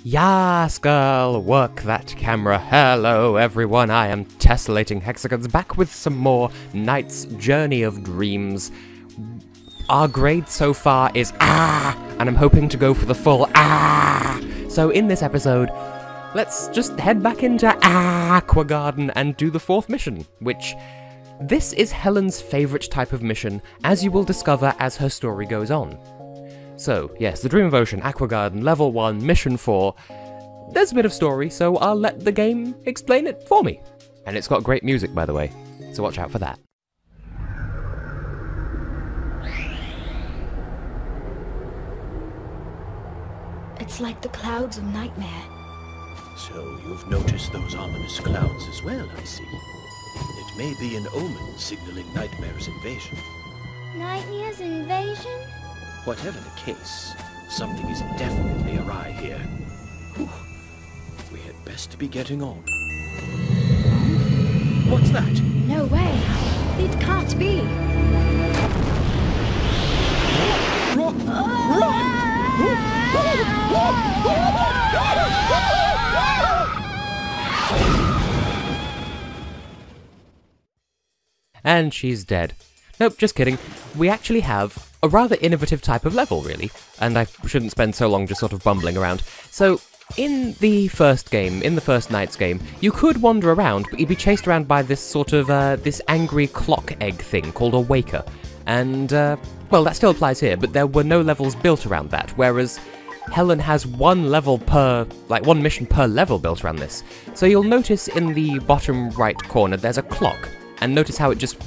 Yas, girl, work that camera. Hello, everyone, I am Tessellating Hexagons, back with some more Knight's Journey of Dreams. Our grade so far is and I'm hoping to go for the full So in this episode, let's just head back into Aqua Garden and do the 4th mission, which... This is Helen's favourite type of mission, as you will discover as her story goes on. So, yes, the Dream of Ocean, Aqua Garden, Level 1, Mission 4. There's a bit of story, so I'll let the game explain it for me. And it's got great music, by the way, so watch out for that. It's like the clouds of nightmare. So you've noticed those ominous clouds as well, I see. It may be an omen signaling Nightmare's invasion. Nightmare's invasion? Whatever the case, something is definitely awry here. Whew. We had best be getting on. What's that? No way! It can't be! And she's dead. Nope, just kidding. We actually have a rather innovative type of level, really, and I shouldn't spend so long just sort of bumbling around. So, in the first game, in the first Knight's game, you could wander around, but you'd be chased around by this sort of, this angry clock egg thing called a Waker. And, well, that still applies here, but there were no levels built around that, whereas Helen has one mission per level built around this. So you'll notice in the bottom right corner there's a clock, and notice how it just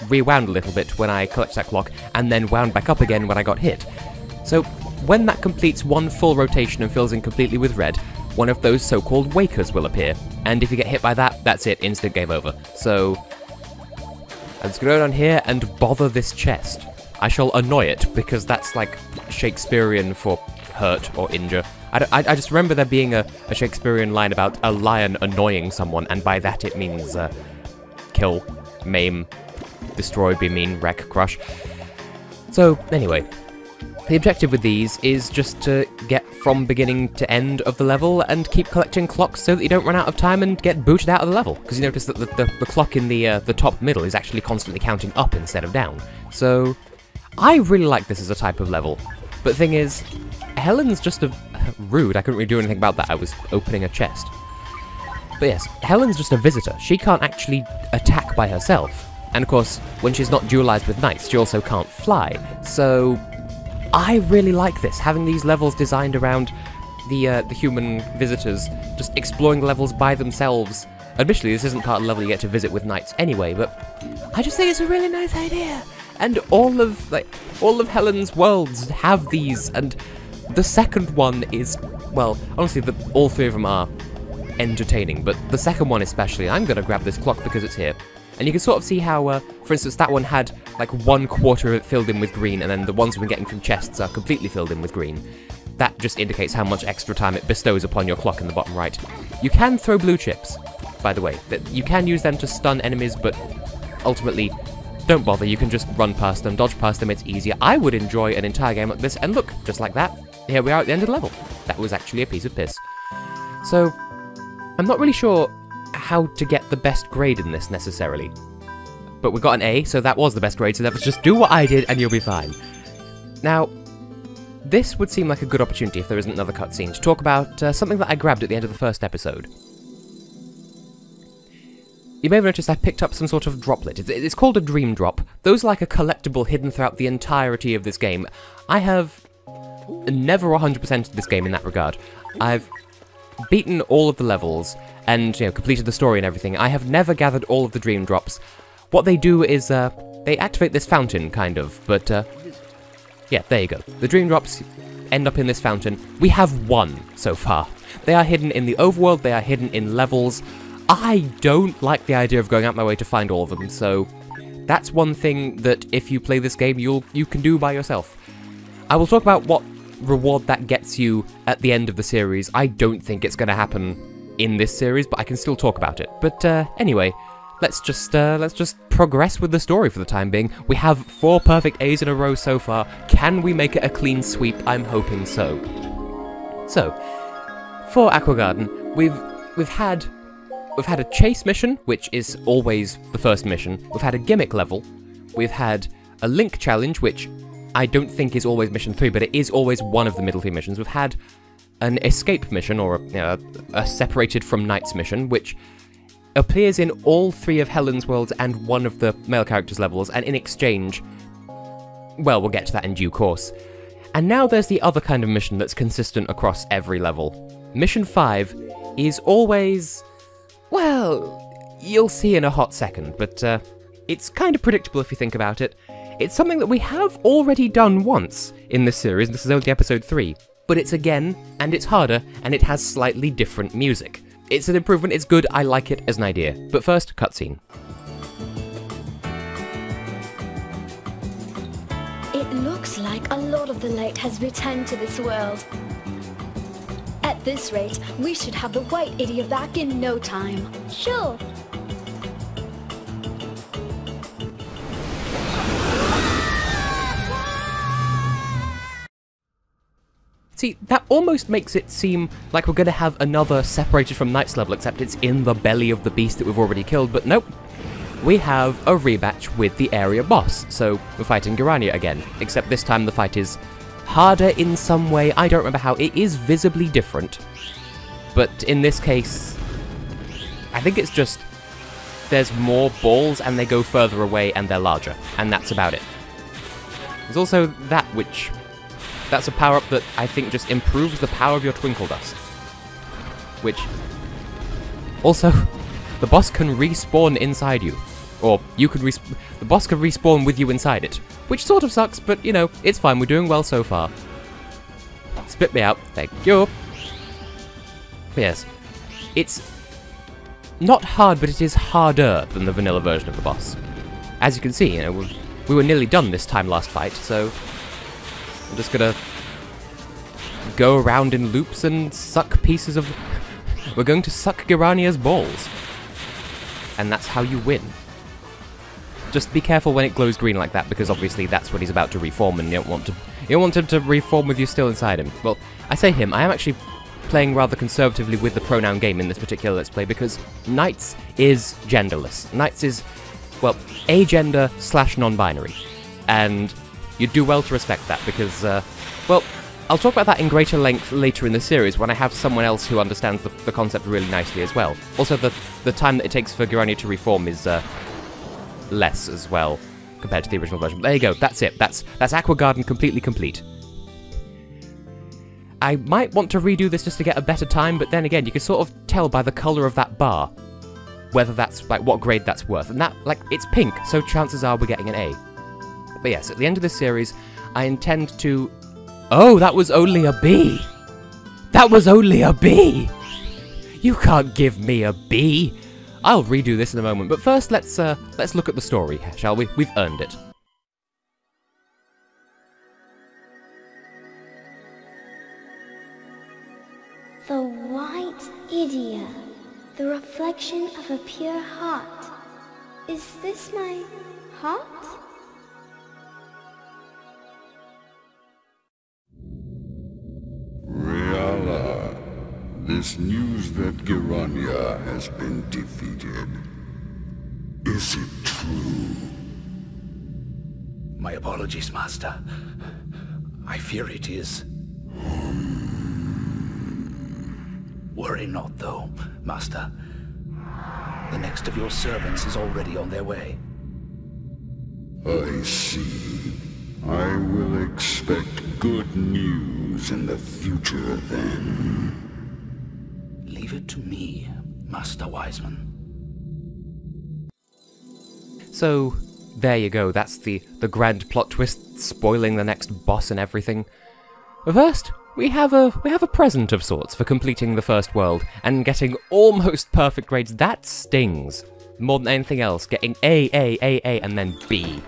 rewound a little bit when I collected that clock, and then wound back up again when I got hit. So when that completes one full rotation and fills in completely with red, one of those so-called Wakers will appear, and if you get hit by that, that's it, instant game over. So let's go down here and bother this chest. I shall annoy it, because that's like Shakespearean for hurt or injure. I just remember there being a Shakespearean line about a lion annoying someone, and by that it means kill, maim, destroy, be mean, wreck, crush. So, anyway, the objective with these is just to get from beginning to end of the level and keep collecting clocks so that you don't run out of time and get booted out of the level. Because you notice that the clock in the top middle is actually constantly counting up instead of down. So, I really like this as a type of level. But the thing is, Helen's just rude. I couldn't really do anything about that. I was opening a chest. But yes, Helen's just a visitor. She can't actually attack by herself. And of course, when she's not dualized with knights, she also can't fly. So, I really like this, having these levels designed around the human visitors, just exploring levels by themselves. Admittedly, this isn't part of the level you get to visit with knights anyway, but I just think it's a really nice idea. And all of Helen's worlds have these, and the second one is, well, honestly, all 3 of them are entertaining, but the second one especially, I'm gonna grab this clock because it's here. And you can sort of see how, for instance, that one had like 1/4 of it filled in with green, and then the ones we've been getting from chests are completely filled in with green. That just indicates how much extra time it bestows upon your clock in the bottom right. You can throw blue chips, by the way. You can use them to stun enemies, but ultimately, don't bother. You can just run past them, dodge past them, it's easier. I would enjoy an entire game like this, and look, just like that, here we are at the end of the level. That was actually a piece of piss. So, I'm not really sure how to get the best grade in this, necessarily. But we got an A, so that was the best grade, so let's just do what I did and you'll be fine. Now, this would seem like a good opportunity if there isn't another cutscene to talk about something that I grabbed at the end of the first episode. You may have noticed I picked up some sort of droplet. It's called a dream drop. Those are like a collectible hidden throughout the entirety of this game. I have never 100%ed this game in that regard. I've beaten all of the levels, and, you know, completed the story and everything. I have never gathered all of the dream drops. What they do is, they activate this fountain, kind of, but, yeah, there you go. The dream drops end up in this fountain. We have 1 so far. They are hidden in the overworld, they are hidden in levels. I don't like the idea of going out my way to find all of them, so that's one thing that if you play this game, you can do by yourself. I will talk about what reward that gets you at the end of the series. I don't think it's going to happen in this series, but I can still talk about it. But anyway, let's just progress with the story for the time being. We have 4 perfect A's in a row so far. Can we make it a clean sweep? I'm hoping so. So, for Aqua Garden, we've had a chase mission, which is always the first mission. We've had a gimmick level. We've had a link challenge, which I don't think is always mission 3, but it is always one of the middle 3 missions. We've had an escape mission, or a separated from Knights mission, which appears in all 3 of Helen's worlds and one of the male characters' levels, and in exchange, well, we'll get to that in due course. And now there's the other kind of mission that's consistent across every level. Mission 5 is always, well, you'll see in a hot second, but it's kind of predictable if you think about it. It's something that we have already done once in this series. This is only episode 3. But it's again, and it's harder, and it has slightly different music. It's an improvement, it's good, I like it as an idea. But first, cutscene. It looks like a lot of the light has returned to this world. At this rate, we should have the white idiot back in no time. Sure. See, that almost makes it seem like we're going to have another separated from Knights level, except it's in the belly of the beast that we've already killed, but nope. We have a rematch with the area boss, so we're fighting Garania again, except this time the fight is harder in some way. I don't remember how. It is visibly different, but in this case, I think it's just there's more balls and they go further away and they're larger, and that's about it. There's also that, which... that's a power-up that I think just improves the power of your Twinkle Dust. Which... also, the boss can respawn inside you. Or you can the boss can respawn with you inside it. Which sort of sucks, but, you know, it's fine. We're doing well so far. Spit me out. Thank you. Yes. It's not hard, but it is harder than the vanilla version of the boss. As you can see, you know, we were nearly done this time last fight, so... I'm just gonna go around in loops and suck pieces of... we're going to suck Garania's balls. And that's how you win. Just be careful when it glows green like that, because obviously that's when he's about to reform, and you don't want him to reform with you still inside him. Well, I say him, I am actually playing rather conservatively with the pronoun game in this particular Let's Play, because Knights is genderless. Knights is, well, agender / non-binary. And you do well to respect that, because, well, I'll talk about that in greater length later in the series when I have someone else who understands the concept really nicely as well. Also, the time that it takes for Garania to reform is less as well compared to the original version. But there you go, that's it. That's Aqua Garden completely complete. I might want to redo this just to get a better time, but then again, you can sort of tell by the colour of that bar whether that's, like, what grade that's worth. And that, like, it's pink, so chances are we're getting an A. But yes, at the end of this series, I intend to... oh, that was only a B! That was only a B! You can't give me a B! I'll redo this in a moment, but first let's look at the story, shall we? We've earned it. The white idiot. The reflection of a pure heart. Is this my heart? Reala, this news that Garania has been defeated, is it true? My apologies, Master. I fear it is. Worry not, though, Master. The next of your servants is already on their way. I see. I will expect good news in the future, then. Leave it to me, Master Wiseman. So, there you go, that's the grand plot twist, spoiling the next boss and everything. But first, we have a present of sorts for completing the first world, and getting almost perfect grades. That stings. More than anything else, getting A, and then B.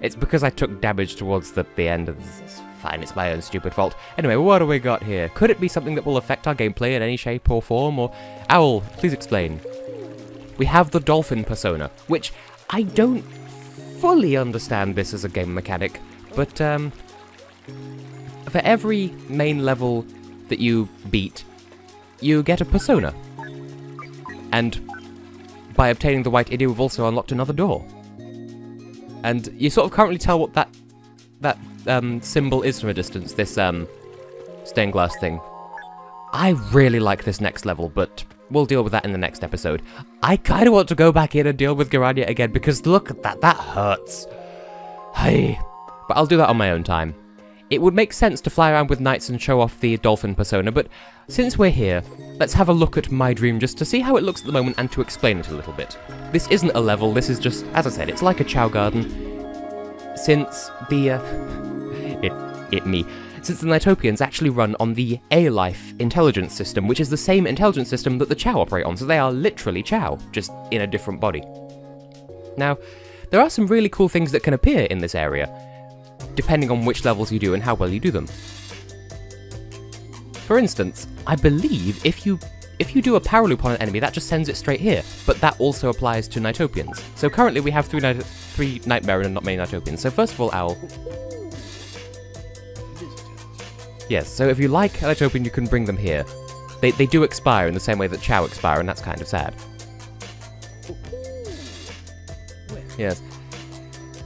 It's because I took damage towards the end of this. It's fine, it's my own stupid fault. Anyway, what do we got here? Could it be something that will affect our gameplay in any shape or form, or... Owl, please explain. We have the dolphin persona, which I don't fully understand this as a game mechanic, but, for every main level that you beat, you get a persona. And by obtaining the white idia, we've also unlocked another door. And you sort of can't really tell what that symbol is from a distance, this stained glass thing. I really like this next level, but we'll deal with that in the next episode. I kind of want to go back in and deal with Garania again, because look at that, that hurts. Hey. But I'll do that on my own time. It would make sense to fly around with knights and show off the dolphin persona, but since we're here, let's have a look at my dream just to see how it looks at the moment and to explain it a little bit. This isn't a level, this is just, as I said, it's like a Chow Garden. Since the, Since the NiGHTS actually run on the A-Life intelligence system, which is the same intelligence system that the Chow operate on, so they are literally Chow, just in a different body. Now, there are some really cool things that can appear in this area, depending on which levels you do and how well you do them. For instance, I believe if you do a power loop on an enemy, that just sends it straight here, but that also applies to NiGHTS. So currently we have three Nightmare and not many NiGHTS. So first of all, Owl. Yes, so if you like a NiGHTS, you can bring them here. They do expire in the same way that Chow expire, and that's kind of sad. Yes.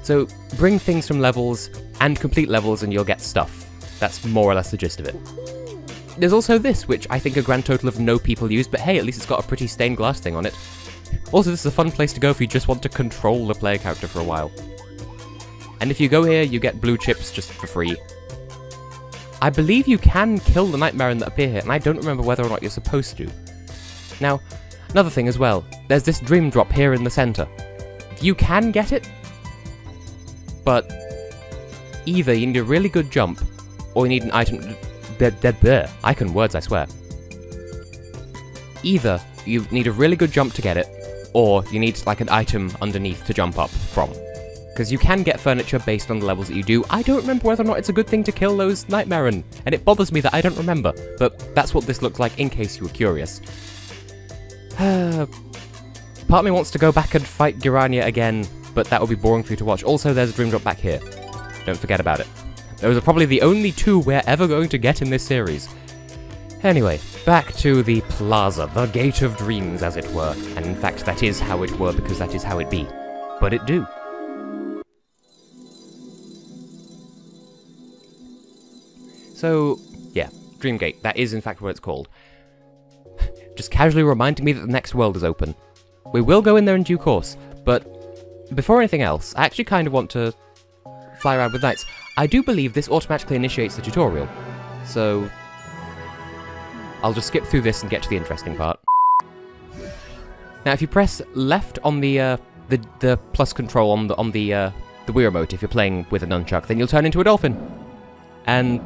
So bring things from levels and complete levels and you'll get stuff. That's more or less the gist of it. There's also this, which I think a grand total of no people use, but hey, at least it's got a pretty stained glass thing on it. Also, this is a fun place to go if you just want to control the player character for a while. And if you go here, you get blue chips just for free. I believe you can kill the Nightmare that appear here, and I don't remember whether or not you're supposed to. Now, another thing as well, there's this dream drop here in the center. You can get it, but either you need a really good jump, or you need an item... I can words, I swear. Either you need a really good jump to get it, or you need like an item underneath to jump up from. Because you can get furniture based on the levels that you do. I don't remember whether or not it's a good thing to kill those Nightmare, and it bothers me that I don't remember, but that's what this looks like in case you were curious. Part of me wants to go back and fight Garania again, but that would be boring for you to watch. Also, there's a dream drop back here. Don't forget about it. Those are probably the only two we're ever going to get in this series. Anyway, back to the plaza, the Gate of Dreams, as it were. And in fact, that is how it were, because that is how it be. But it do. So, yeah, Dreamgate, that is in fact what it's called. Just casually reminding me that the next world is open. We will go in there in due course, but before anything else, I actually kind of want to fly around with knights. I do believe this automatically initiates the tutorial, so I'll just skip through this and get to the interesting part. Now, if you press left on the plus control on the Wii remote, if you're playing with a nunchuck, then you'll turn into a dolphin. And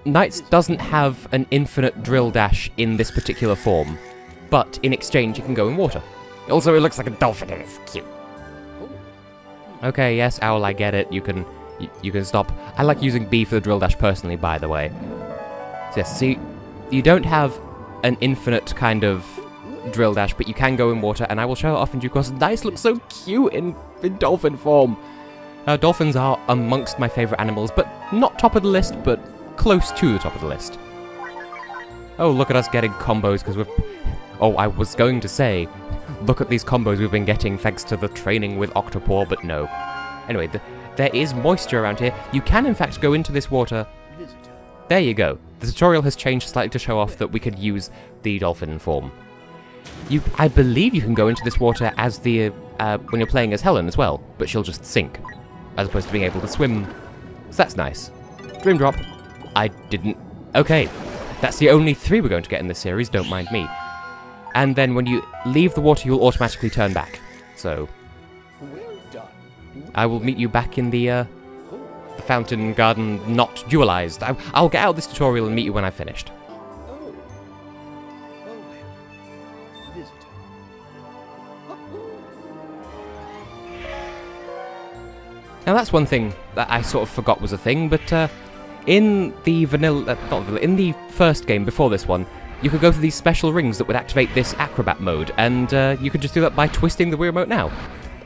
Knights doesn't have an infinite drill dash in this particular form, but in exchange you can go in water. Also, it looks like a dolphin and it's cute. Okay, yes, Owl, I get it. You can stop. I like using B for the drill dash personally, by the way. So yes, see, you don't have an infinite kind of drill dash, but you can go in water, and I will show it off in due course. Knights look so cute in dolphin form. Dolphins are amongst my favourite animals, but not top of the list, but close to the top of the list. Oh, look at us getting combos, because we've... Oh, I was going to say, look at these combos we've been getting thanks to the training with Octopaw, but no. Anyway, there is moisture around here. You can, in fact, go into this water. There you go. The tutorial has changed slightly to show off that we could use the dolphin form. I believe you can go into this water as the when you're playing as Helen as well, but she'll just sink, as opposed to being able to swim. So that's nice. Dream drop. I didn't... Okay. That's the only 3 we're going to get in this series, don't mind me. And then when you leave the water, you'll automatically turn back. So... I will meet you back in the fountain garden, not dualized. I'll get out of this tutorial and meet you when I've finished. Now that's one thing that I sort of forgot was a thing, but in the in the first game before this one, you could go to these special rings that would activate this acrobat mode, and you could just do that by twisting the Wii remote now.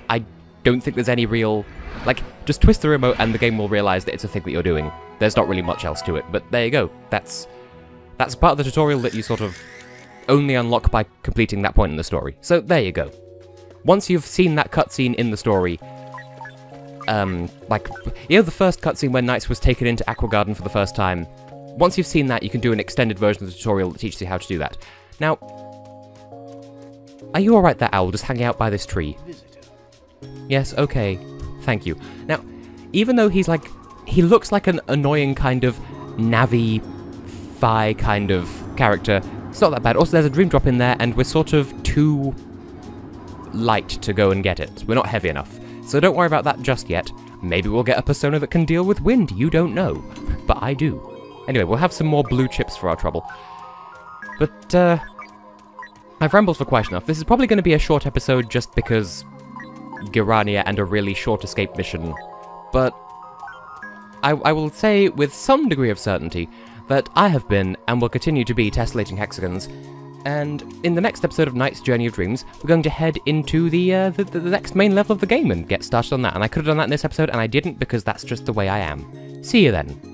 I don't think there's any real... Like, just twist the remote and the game will realise that it's a thing that you're doing. There's not really much else to it, but there you go. That's That's part of the tutorial that you sort of only unlock by completing that point in the story. So there you go. Once you've seen that cutscene in the story, like, you know the first cutscene when NiGHTS was taken into Aqua Garden for the first time? Once you've seen that, you can do an extended version of the tutorial that teaches you how to do that. Now, are you alright there, Owl, just hanging out by this tree? Yes, okay. Thank you. Now, even though he's like... he looks like an annoying kind of Navi-fi kind of character, it's not that bad. Also, there's a dream drop in there, and we're sort of too light to go and get it. We're not heavy enough. So don't worry about that just yet. Maybe we'll get a persona that can deal with wind, you don't know. But I do. Anyway, we'll have some more blue chips for our trouble. But, I've rambled for quite enough. This is probably going to be a short episode just because Girania and a really short escape mission. But I will say with some degree of certainty that I have been, and will continue to be, tessellating hexagons. And in the next episode of NiGHTS Journey of Dreams, we're going to head into the next main level of the game and get started on that. And I could have done that in this episode, and I didn't because that's just the way I am. See you then.